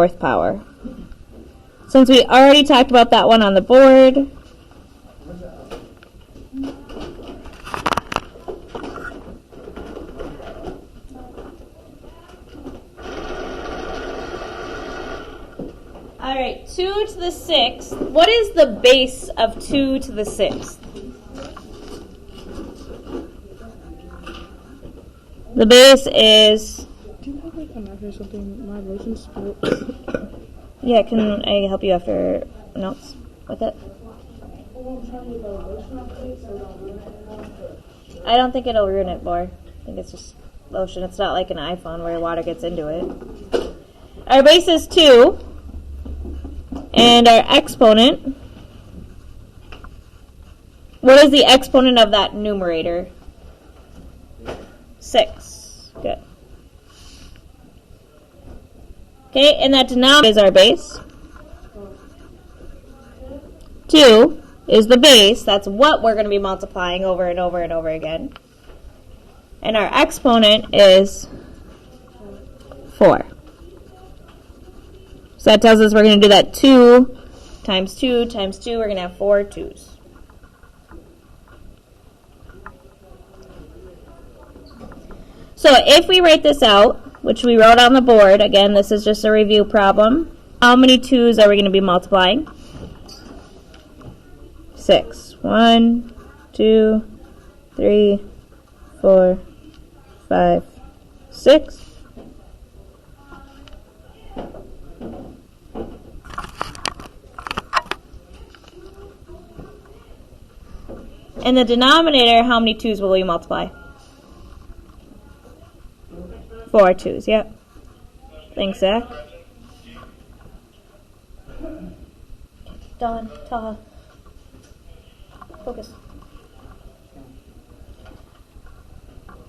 4th power. Since we already talked about that one on the board, all right, 2 to the 6th. What is the base of 2 to the 6th? The base is... Do you have like a knife or something? My lotion's spilled. Yeah, can I help you after notes with it? I don't think it'll ruin it, Boy. I think it's just lotion. It's not like an iPhone where water gets into it. Our base is 2. And our exponent, what is the exponent of that numerator? 6. Good. Okay, and that denominator is our base. 2 is the base. That's what we're going to be multiplying over and over and over again. And our exponent is 4. So that tells us we're going to do that 2 times 2 times 2. We're going to have 4 2s. So if we write this out, which we wrote on the board, again, this is just a review problem, how many 2s are we going to be multiplying? 6. 1, 2, 3, 4, 5, 6. In the denominator, how many 2s will we multiply? 4 2s, yep. Thanks, Zach. Dawn, Taha. Focus.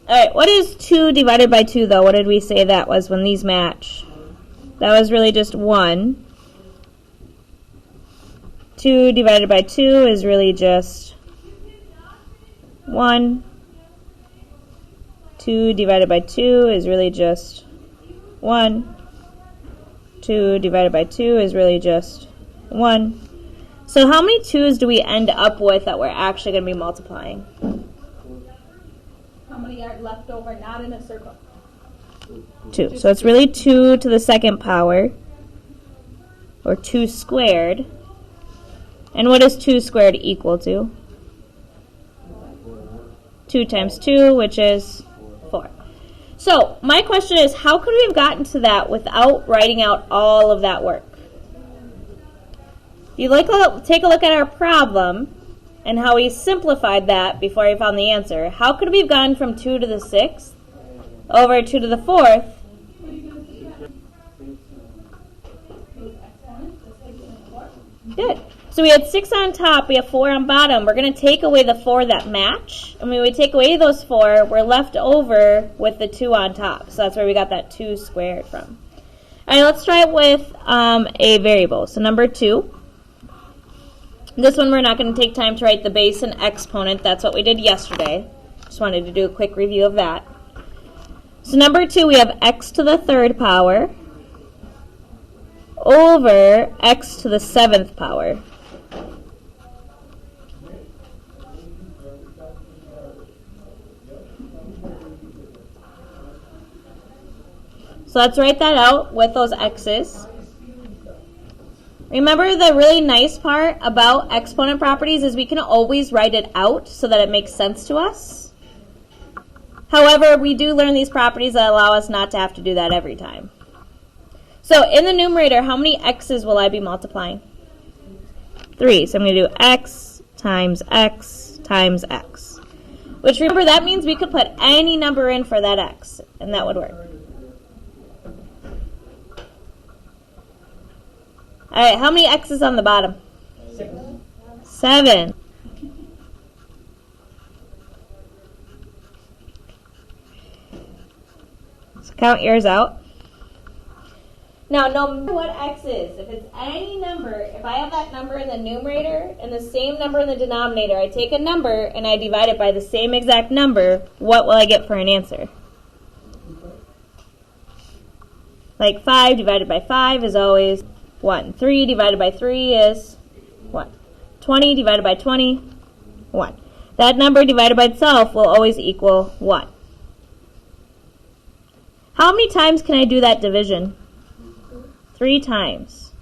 Alright, what is 2 divided by 2, though? What did we say that was when these match? That was really just 1. 2 divided by 2 is really just 1. 2 divided by 2 is really just 1. 2 divided by 2 is really just 1. So how many 2's do we end up with that we're actually going to be multiplying? How many are left over, not in a circle? 2. So it's really 2 to the 2nd power, or 2 squared. And what is 2 squared equal to? 2 times 2, which is 4. So my question is, how could we have gotten to that without writing out all of that work? If you take a look at our problem and how we simplified that before we found the answer, how could we have gone from 2 to the 6th over 2 to the 4th? Good. So we had 6 on top, we have 4 on bottom. We're going to take away the 4 that match. And when we take away those 4, we're left over with the 2 on top. So that's where we got that 2 squared from. All right, let's try it with a variable. So number 2. This one we're not going to take time to write the base and exponent. That's what we did yesterday. Just wanted to do a quick review of that. So number 2, we have x to the 3rd power over x to the 7th power. So let's write that out with those x's. Remember, the really nice part about exponent properties is we can always write it out so that it makes sense to us. However, we do learn these properties that allow us not to have to do that every time. So in the numerator, how many x's will I be multiplying? 3. So I'm going to do x times x times x. Which, remember, that means we could put any number in for that x, and that would work. All right, how many x's on the bottom? 7. So count yours out. Now, no matter what x is, if it's any number, if I have that number in the numerator and the same number in the denominator, I take a number and I divide it by the same exact number, what will I get for an answer? Like 5 divided by 5 is always 1. 3 divided by 3 is 1. 20 divided by 20, 1. That number divided by itself will always equal 1. How many times can I do that division? 3 times.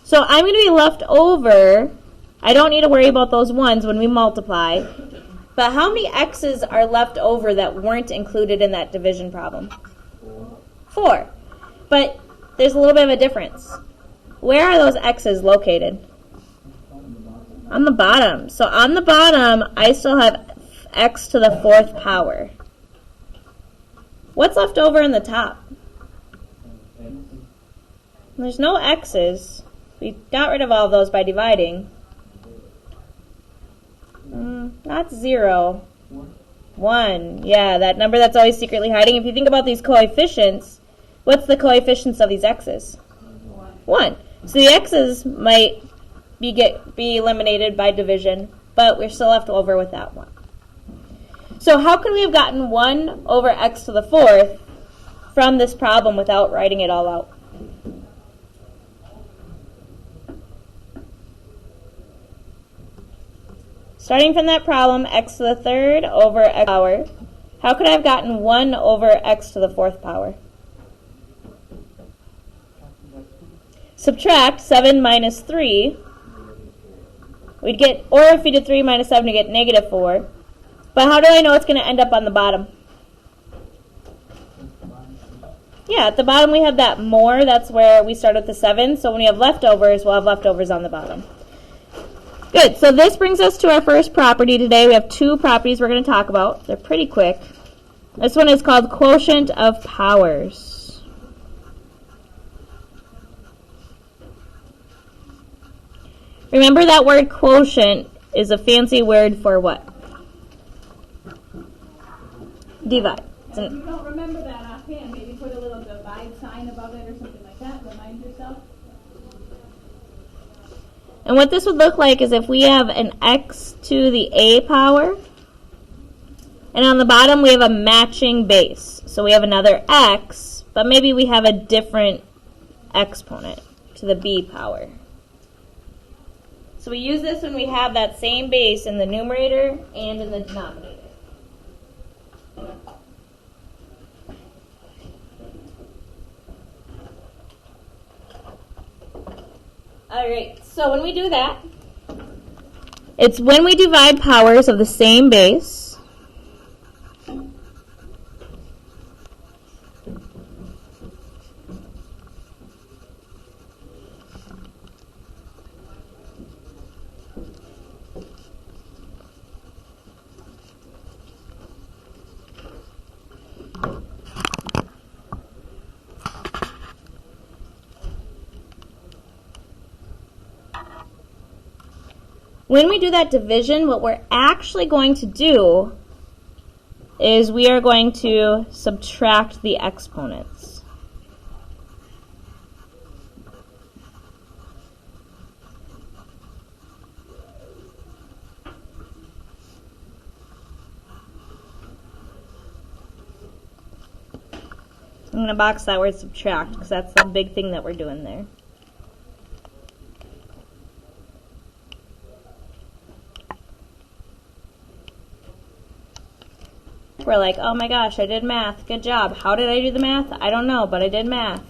So I'm going to be left over. I don't need to worry about those ones when we multiply. But how many x's are left over that weren't included in that division problem? 4. But there's a little bit of a difference. Where are those x's located? On the bottom. So on the bottom, I still have x to the 4th power. What's left over in the top? There's no x's. We got rid of all of those by dividing. Not 0. 1. Yeah, that number that's always secretly hiding. If you think about these coefficients, what's the coefficients of these x's? 1. So the x's might be eliminated by division, but we're still left over with that 1. So how could we have gotten 1 over x to the 4th from this problem without writing it all out? Starting from that problem, x to the 3rd over x power, how could I have gotten 1 over x to the 4th power? Subtract 7 minus 3. We'd get, or if we did 3 minus 7, we get negative 4. But how do I know it's going to end up on the bottom? Yeah, at the bottom we have that more. That's where we start with the 7. So when we have leftovers, we'll have leftovers on the bottom. Good. So this brings us to our first property today. We have 2 properties we're going to talk about. They're pretty quick. This one is called quotient of powers. Remember that word quotient is a fancy word for what? Divide. If you don't remember that offhand, maybe put a little divide sign above it or something like that. Remind yourself. And what this would look like is if we have an x to the a power, and on the bottom we have a matching base. So we have another x, but maybe we have a different exponent to the b power. So we use this when we have that same base in the numerator and in the denominator. Alright, so when we do that, it's when we divide powers of the same base. When we do that division, what we're actually going to do is we are going to subtract the exponents. I'm going to box that word subtract because that's the big thing that we're doing there. We're like, oh my gosh, I did math. Good job. How did I do the math? I don't know, but I did math.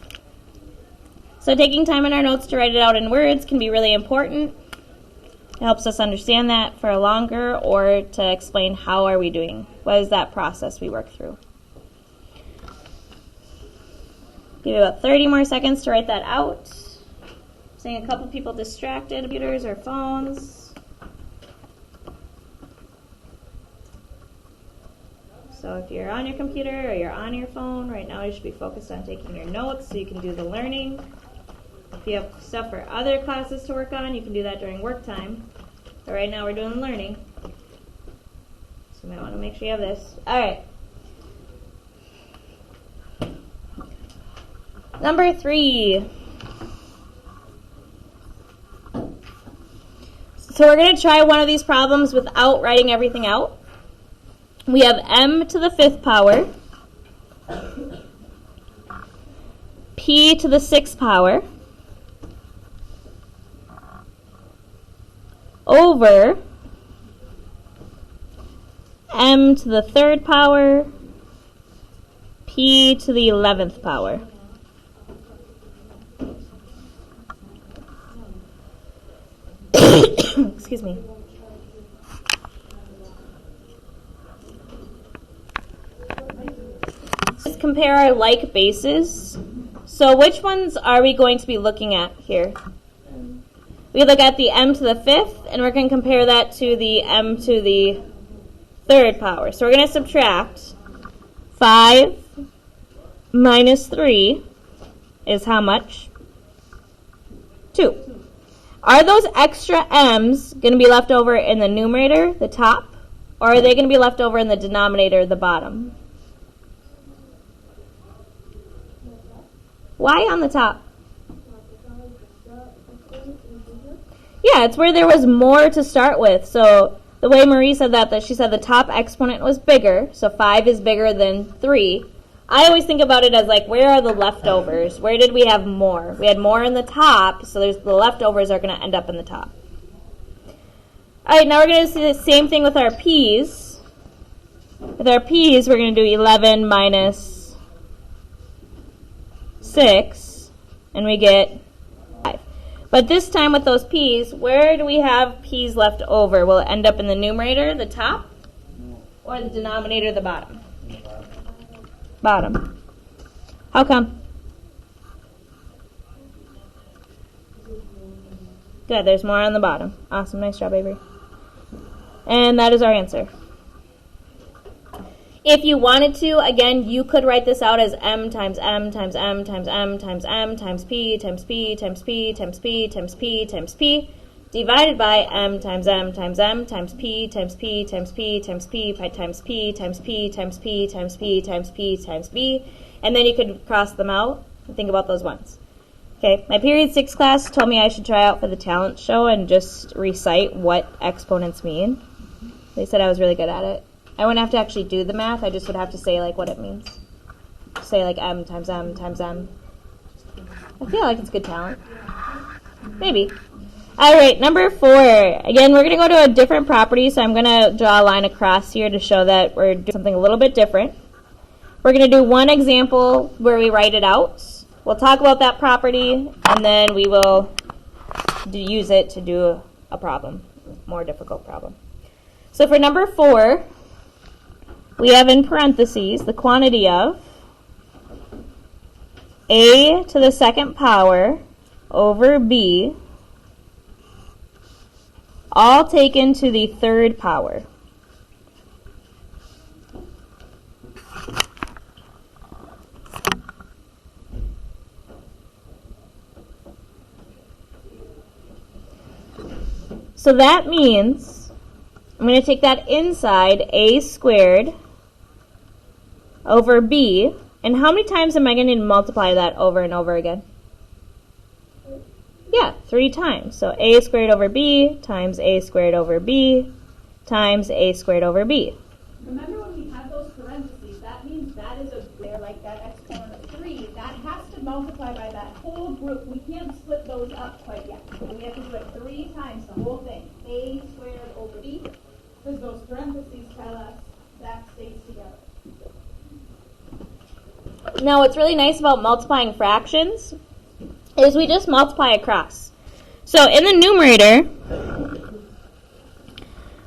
So taking time in our notes to write it out in words can be really important. It helps us understand that for longer or to explain how are we doing. What is that process we work through? Give you about 30 more seconds to write that out. Seeing a couple people distracted, computers or phones. So if you're on your computer or you're on your phone, right now you should be focused on taking your notes so you can do the learning. If you have stuff for other classes to work on, you can do that during work time. But right now we're doing learning. So you might want to make sure you have this. All right. Number 3. So we're going to try one of these problems without writing everything out. We have m to the 5th power p to the 6th power over m to the 3rd power p to the 11th power. Excuse me. Let's compare our like bases. So which ones are we going to be looking at here? We look at the m to the 5th, and we're going to compare that to the m to the 3rd power. So we're going to subtract 5 minus 3 is how much? 2. Are those extra m's going to be left over in the numerator, the top, or are they going to be left over in the denominator, the bottom? Why on the top? Yeah, it's where there was more to start with. So the way Marie said that she said the top exponent was bigger, so 5 is bigger than 3. I always think about it as like, where are the leftovers? Where did we have more? We had more in the top, so the leftovers are going to end up in the top. All right, now we're going to see the same thing with our p's. With our p's, we're going to do 11 minus 6, and we get 5. But this time with those p's, where do we have p's left over? Will it end up in the numerator, the top, or the denominator, the bottom? Bottom. How come? Good, there's more on the bottom. Awesome, nice job, Avery. And that is our answer. If you wanted to, again, you could write this out as m times m times m times m times m times p times p times p times p times p times p divided by m times m times m times p times p times p times p times p times p times p times p times p times b, and then you could cross them out and think about those ones. Okay, my period 6 class told me I should try out for the talent show and just recite what exponents mean. They said I was really good at it. I wouldn't have to actually do the math, I just would have to say like what it means. Say like m times m times m. I feel like it's good talent. Maybe. All right, number 4. Again, we're going to go to a different property, so I'm going to draw a line across here to show that we're doing something a little bit different. We're going to do one example where we write it out. We'll talk about that property, and then we will use it to do a problem, a more difficult problem. So for number 4, we have in parentheses the quantity of a to the 2nd power over b, all taken to the 3rd power. So that means I'm going to take that inside a squared over b, and how many times am I going to multiply that over and over again? Yeah, 3 times. So a squared over b times a squared over b times a squared over b. Remember when we have those parentheses, that means that is a square, like that exponent of 3. That has to multiply by that whole group. We can't split those up quite yet. So we have to do it 3 times, the whole thing. A squared over b, because those parentheses tell us that stays together. Now what's really nice about multiplying fractions is we just multiply across. So in the numerator,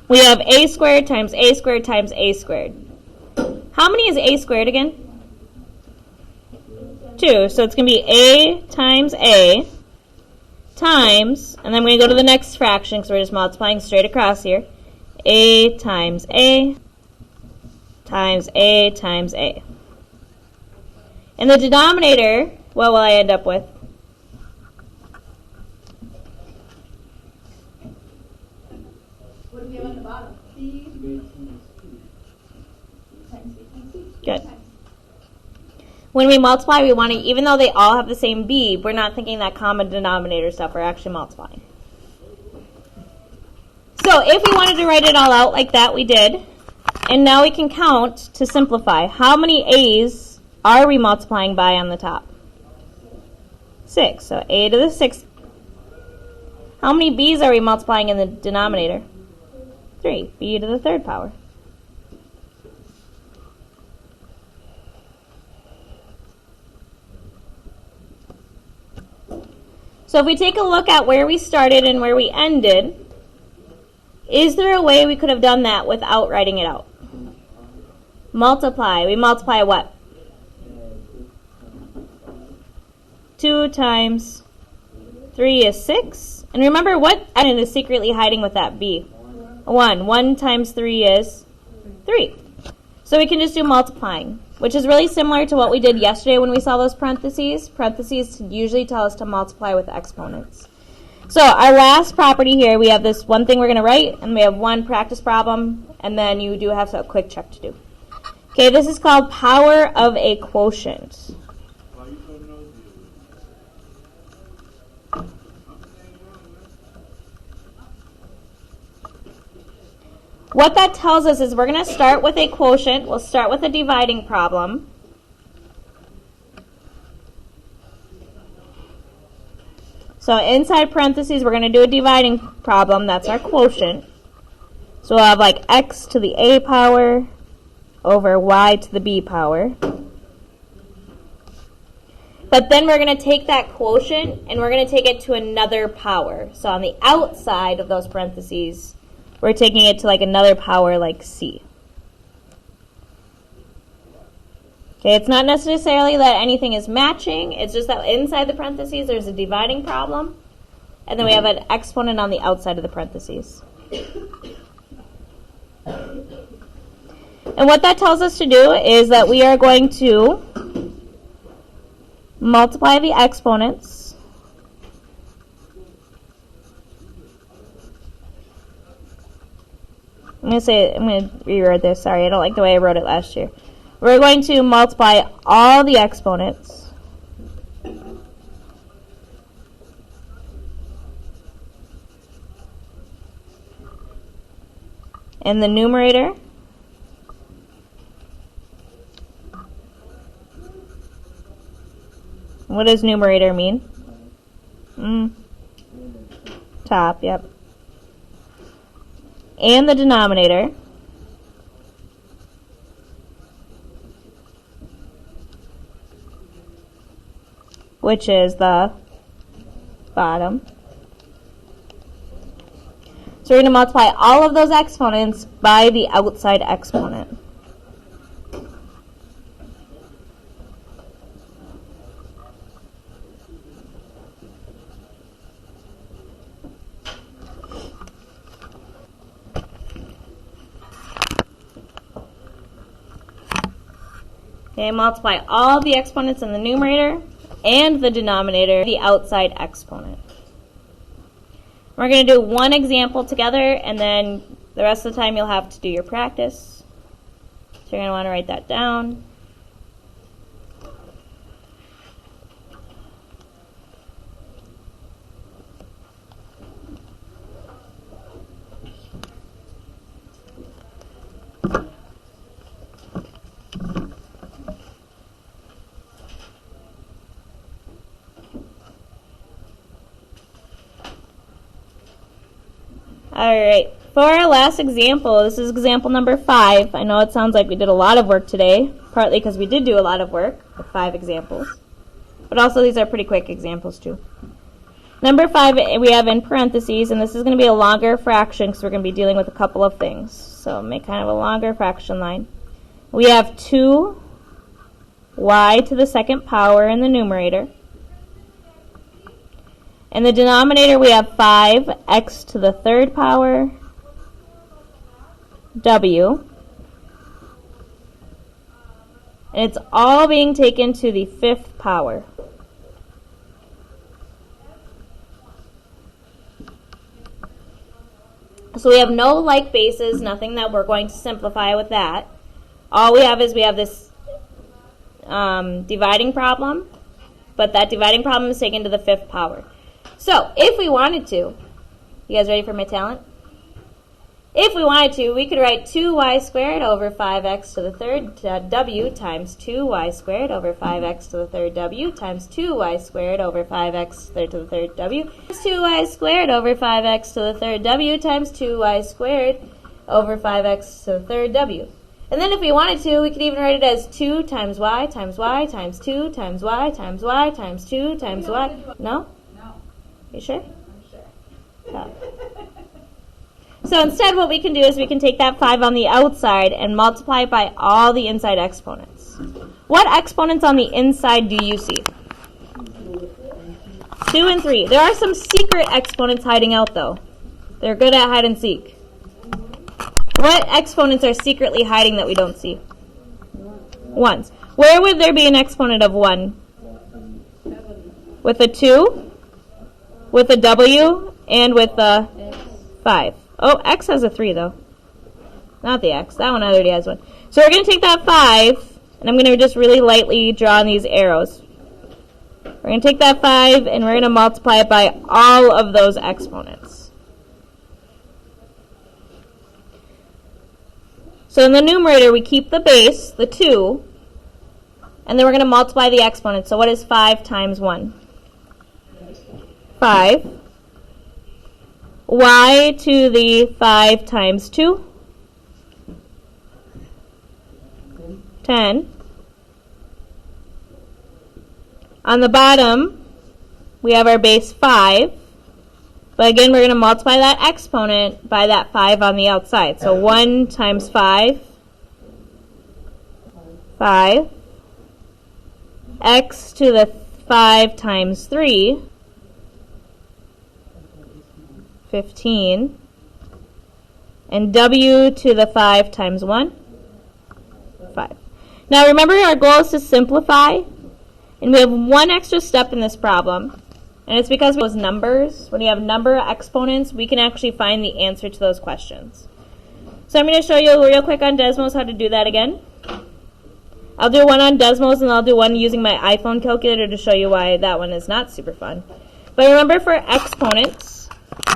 we have a squared times a squared times a squared. How many is a squared again? 2. So it's going to be a times a times, and then I'm going to go to the next fraction because we're just multiplying straight across here. A times a times a times a. In the denominator, what will I end up with? What do we have on the bottom? B times B times C. Good. When we multiply, we want to, even though they all have the same b, we're not thinking that common denominator stuff, we're actually multiplying. So if we wanted to write it all out like that, we did. And now we can count to simplify. How many a's are we multiplying by on the top? 6. So a to the 6th. How many b's are we multiplying in the denominator? 3. B to the 3rd power. So if we take a look at where we started and where we ended, is there a way we could have done that without writing it out? Multiply. We multiply what? 2 times 3 is 6. And remember what element is secretly hiding with that b? 1. 1 times 3 is 3. So we can just do multiplying, which is really similar to what we did yesterday when we saw those parentheses. Parentheses usually tell us to multiply with exponents. So our last property here, we have this one thing we're going to write, and we have one practice problem, and then you do have a quick check to do. Okay, this is called power of a quotient. What that tells us is we're going to start with a quotient. We'll start with a dividing problem. So inside parentheses, we're going to do a dividing problem. That's our quotient. So we'll have like x to the a power over y to the b power. But then we're going to take that quotient and we're going to take it to another power. So on the outside of those parentheses, we're taking it to like another power like c. Okay, it's not necessarily that anything is matching. It's just that inside the parentheses there's a dividing problem. And then we have an exponent on the outside of the parentheses. And what that tells us to do is that we are going to multiply the exponents. I'm going to rewrite this. Sorry, I don't like the way I wrote it last year. We're going to multiply all the exponents in the numerator what does numerator mean? Top, yep. And the denominator, which is the bottom. So we're going to multiply all of those exponents by the outside exponent. Okay, multiply all the exponents in the numerator and the denominator, the outside exponent. We're going to do one example together, and then the rest of the time you'll have to do your practice. So you're going to want to write that down. Alright, for our last example, this is example number 5. I know it sounds like we did a lot of work today, partly because we did do a lot of work with 5 examples. But also these are pretty quick examples too. Number 5 we have in parentheses, and this is going to be a longer fraction because we're going to be dealing with a couple of things. So make kind of a longer fraction line. We have 2y to the 2nd power in the numerator. In the denominator, we have 5x to the 3rd power, w. And it's all being taken to the 5th power. So we have no like bases, nothing that we're going to simplify with that. All we have is we have this dividing problem, but that dividing problem is taken to the 5th power. So, if we wanted to, you guys ready for my talent? If we wanted to, we could write 2y squared over 5x to the third w times 2y squared over 5x to the third w times 2y squared over 5x to the third w times 2y squared over 5x to the third w times 2y squared over 5x to the third w. And then if we wanted to, we could even write it as 2 times y times 2 times y times y times 2 times y. No? No, You sure? I'm sure. Yeah. So instead what we can do is we can take that 5 on the outside and multiply it by all the inside exponents. What exponents on the inside do you see? 2 and 3. There are some secret exponents hiding out though. They're good at hide and seek. What exponents are secretly hiding that we don't see? Ones. Where would there be an exponent of 1? With a 2, with a w, and with a 5. Oh, x has a 3 though. Not the x. That one already has 1. So we're going to take that 5, and I'm going to just really lightly draw on these arrows. We're going to take that 5, and we're going to multiply it by all of those exponents. So in the numerator, we keep the base, the 2, and then we're going to multiply the exponents. So what is 5 times 1? 5. Y to the 5 times 2? 10. On the bottom, we have our base 5. But again, we're going to multiply that exponent by that 5 on the outside. So 1 times 5, 5. X to the 5 times 3, 15. And W to the 5 times 1, 5. Now remember, our goal is to simplify. And we have one extra step in this problem. And it's because those numbers, when you have number exponents, we can actually find the answer to those questions. So I'm going to show you real quick on Desmos how to do that again. I'll do one on Desmos, and I'll do one using my iPhone calculator to show you why that one is not super fun. But remember, for exponents,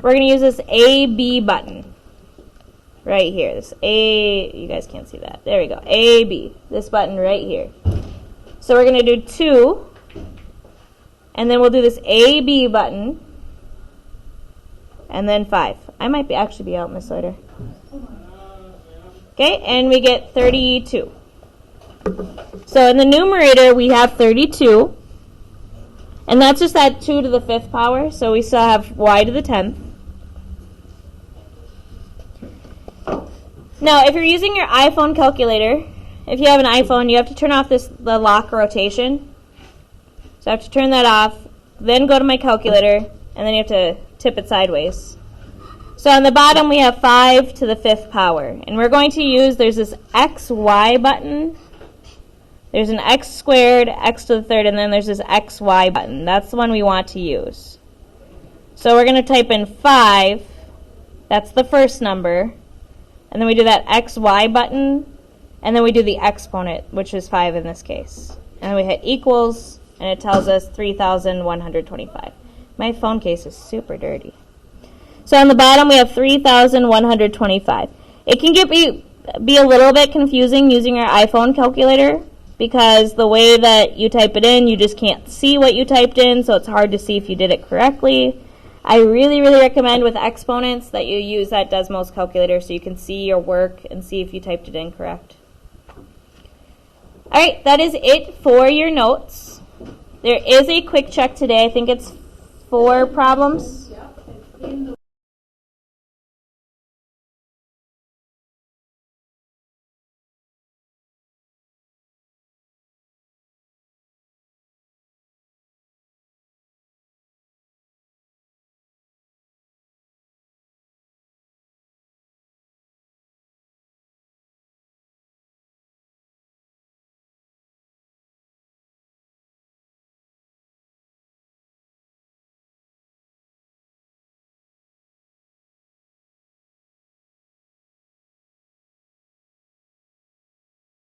we're going to use this AB button right here. This A, you guys can't see that. There we go. AB, this button right here. So we're going to do 2. And then we'll do this AB button, and then 5. I might actually be out, Miss Slater. Okay, and we get 32. So in the numerator, we have 32. And that's just that 2 to the 5th power, so we still have y to the 10th. Now, if you're using your iPhone calculator, if you have an iPhone, you have to turn off the lock rotation. So I have to turn that off, then go to my calculator, and then you have to tip it sideways. So on the bottom we have 5 to the 5th power. And we're going to use, there's this XY button, there's an x squared, x to the 3rd, and then there's this XY button. That's the one we want to use. So we're going to type in 5, that's the first number, and then we do that XY button, and then we do the exponent, which is 5 in this case. And then we hit equals, and it tells us 3,125. My phone case is super dirty. So on the bottom we have 3,125. It can be a little bit confusing using your iPhone calculator because the way that you type it in, you just can't see what you typed in, so it's hard to see if you did it correctly. I really, really recommend with exponents that you use that Desmos calculator so you can see your work and see if you typed it in correct. All right, that is it for your notes. There is a quick check today. I think it's 4 problems. Yep, it's in the